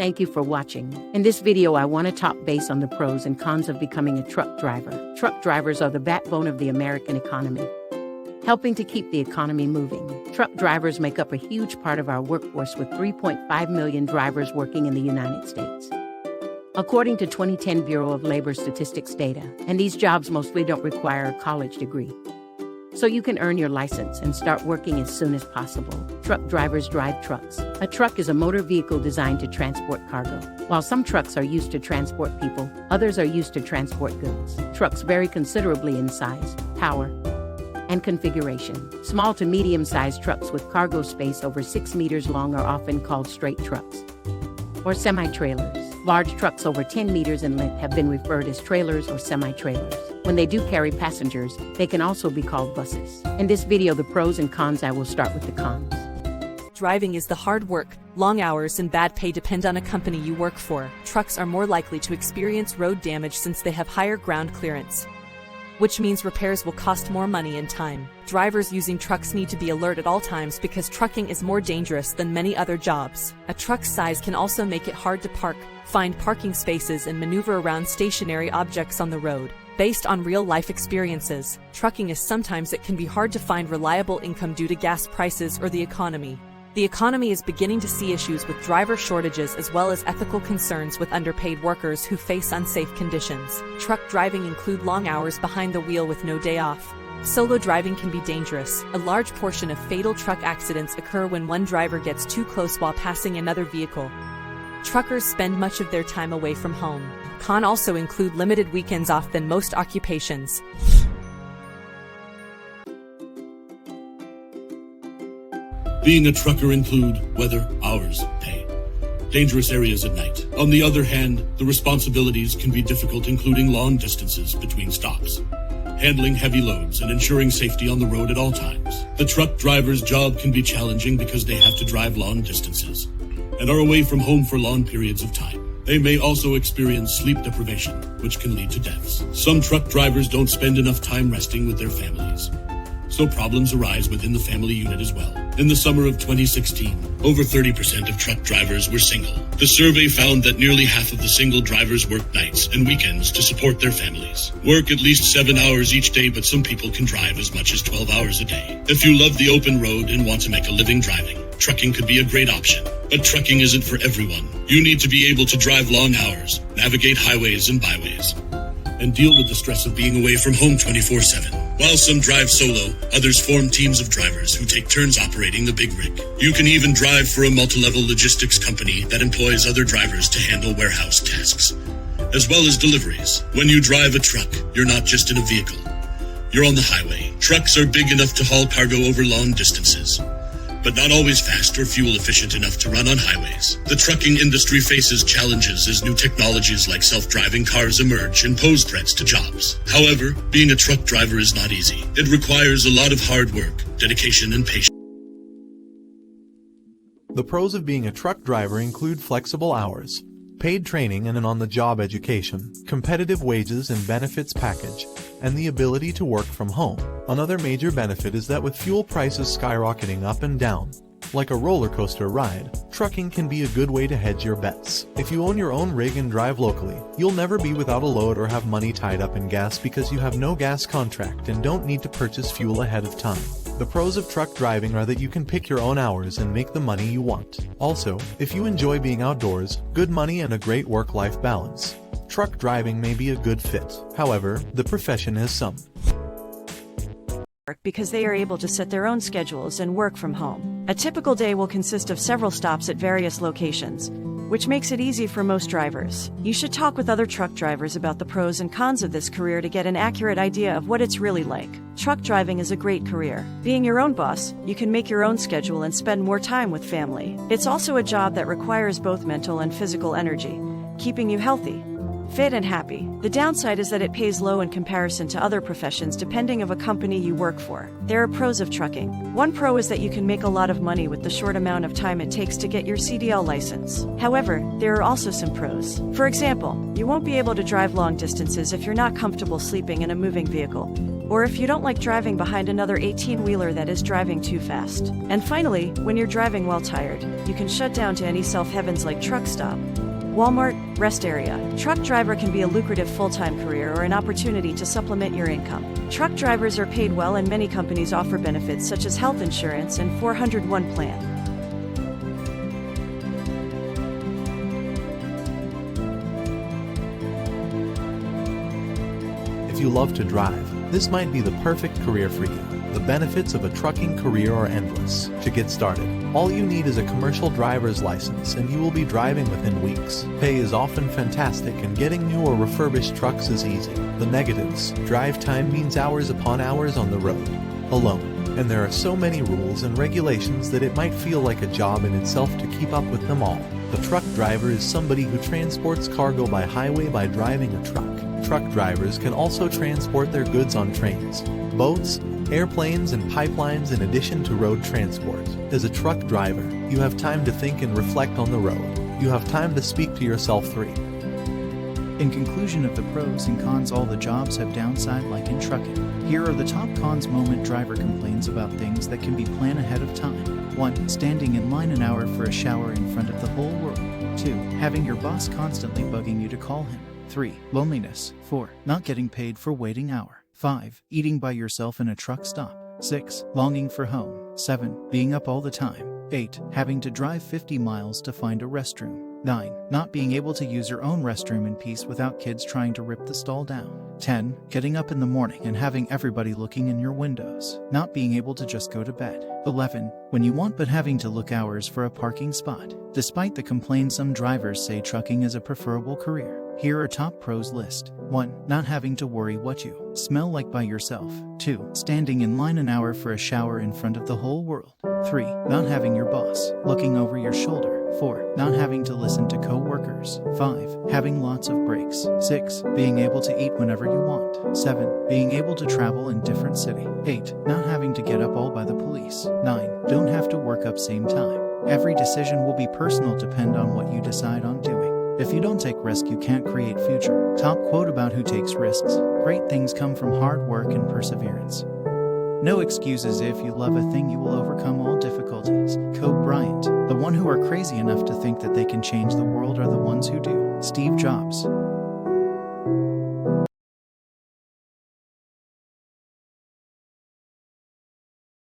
Thank you for watching. In this video, I want to talk base on the pros and cons of becoming a truck driver. Truck drivers are the backbone of the American economy, helping to keep the economy moving. Truck drivers make up a huge part of our workforce with 3.5 million drivers working in the United States, according to 2010 Bureau of Labor Statistics data. And these jobs mostly don't require a college degree, so you can earn your license and start working as soon as possible. Truck drivers drive trucks. A truck is a motor vehicle designed to transport cargo. While some trucks are used to transport people, others are used to transport goods. Trucks vary considerably in size, power, and configuration. Small to medium-sized trucks with cargo space over 6 meters long are often called straight trucks or semi-trailers. Large trucks over 10 meters in length have been referred as trailers or semi-trailers. When they do carry passengers, they can also be called buses. In this video, the pros and cons, I will start with the cons. Driving is the hard work, long hours, and bad pay depend on a company you work for. Trucks are more likely to experience road damage since they have higher ground clearance, which means repairs will cost more money and time. Drivers using trucks need to be alert at all times because trucking is more dangerous than many other jobs. A truck's size can also make it hard to park, find parking spaces, and maneuver around stationary objects on the road. Based on real-life experiences, trucking is sometimes it can be hard to find reliable income due to gas prices or the economy. The economy is beginning to see issues with driver shortages as well as ethical concerns with underpaid workers who face unsafe conditions. Truck driving include long hours behind the wheel with no day off. Solo driving can be dangerous. A large portion of fatal truck accidents occur when one driver gets too close while passing another vehicle. Truckers spend much of their time away from home. Con also include limited weekends off than most occupations. Being a trucker include weather, hours, pay, dangerous areas at night. On the other hand, the responsibilities can be difficult, including long distances between stops, handling heavy loads, and ensuring safety on the road at all times. The truck driver's job can be challenging because they have to drive long distances and are away from home for long periods of time. They may also experience sleep deprivation, which can lead to deaths. Some truck drivers don't spend enough time resting with their families, so problems arise within the family unit as well. In the summer of 2016, over 30% of truck drivers were single. The survey found that nearly half of the single drivers work nights and weekends to support their families. Work at least 7 hours each day, but some people can drive as much as 12 hours a day. If you love the open road and want to make a living driving, trucking could be a great option. But trucking isn't for everyone. You need to be able to drive long hours, navigate highways and byways, and deal with the stress of being away from home 24/7. While some drive solo, others form teams of drivers who take turns operating the big rig. You can even drive for a multi-level logistics company that employs other drivers to handle warehouse tasks, as well as deliveries. When you drive a truck, you're not just in a vehicle. You're on the highway. Trucks are big enough to haul cargo over long distances, but not always fast or fuel efficient enough to run on highways. The trucking industry faces challenges as new technologies like self-driving cars emerge and pose threats to jobs. However, being a truck driver is not easy. It requires a lot of hard work, dedication, and patience. The pros of being a truck driver include flexible hours, paid training and an on-the-job education, competitive wages and benefits package, and the ability to work from home. Another major benefit is that with fuel prices skyrocketing up and down, like a roller coaster ride, trucking can be a good way to hedge your bets. If you own your own rig and drive locally, you'll never be without a load or have money tied up in gas because you have no gas contract and don't need to purchase fuel ahead of time. The pros of truck driving are that you can pick your own hours and make the money you want. Also, if you enjoy being outdoors, good money and a great work-life balance, truck driving may be a good fit. However, the profession has some because they are able to set their own schedules and work from home. A typical day will consist of several stops at various locations, which makes it easy for most drivers. You should talk with other truck drivers about the pros and cons of this career to get an accurate idea of what it's really like. Truck driving is a great career. Being your own boss, you can make your own schedule and spend more time with family. It's also a job that requires both mental and physical energy, keeping you healthy, fit, and happy. The downside is that it pays low in comparison to other professions depending of a company you work for. There are pros of trucking. One pro is that you can make a lot of money with the short amount of time it takes to get your CDL license. However, there are also some pros. For example, you won't be able to drive long distances if you're not comfortable sleeping in a moving vehicle, or if you don't like driving behind another 18-wheeler that is driving too fast. And finally, when you're driving while tired, you can shut down to any self-heavens like truck stop, Walmart, rest area. Truck driver can be a lucrative full-time career or an opportunity to supplement your income. Truck drivers are paid well and many companies offer benefits such as health insurance and 401 plan. If you love to drive, this might be the perfect career for you. The benefits of a trucking career are endless. To get started, all you need is a commercial driver's license and you will be driving within weeks. Pay is often fantastic and getting new or refurbished trucks is easy. The negatives: drive time means hours upon hours on the road, alone. And there are so many rules and regulations that it might feel like a job in itself to keep up with them all. The truck driver is somebody who transports cargo by highway by driving a truck. Truck drivers can also transport their goods on trains, boats, airplanes, and pipelines in addition to road transport. As a truck driver, you have time to think and reflect on the road. You have time to speak to yourself. 3. In conclusion of the pros and cons, all the jobs have downside like in trucking. Here are the top cons. Moment driver complains about things that can be planned ahead of time. 1. Standing in line an hour for a shower in front of the whole world. 2. Having your boss constantly bugging you to call him. 3. Loneliness. 4. Not getting paid for waiting hour. 5. Eating by yourself in a truck stop. 6. Longing for home. 7. Being up all the time. 8. Having to drive 50 miles to find a restroom. 9. Not being able to use your own restroom in peace without kids trying to rip the stall down. 10. Getting up in the morning and having everybody looking in your windows. Not being able to just go to bed. 11. When you want but having to look hours for a parking spot. Despite the complaints, some drivers say trucking is a preferable career. Here are top pros list. 1. Not having to worry what you smell like by yourself. 2. Standing in line an hour for a shower in front of the whole world. 3. Not having your boss looking over your shoulder. 4. Not having to listen to co-workers. 5. Having lots of breaks. 6. Being able to eat whenever you want. 7. Being able to travel in different city. 8. Not having to get up all by the police. 9. Don't have to work up same time. Every decision will be personal, depend on what you decide on doing. If you don't take risk, you can't create future. Top quote about who takes risks: great things come from hard work and perseverance. No excuses. If you love a thing, you will overcome all difficulties. Kobe Bryant. The one who are crazy enough to think that they can change the world are the ones who do. Steve Jobs.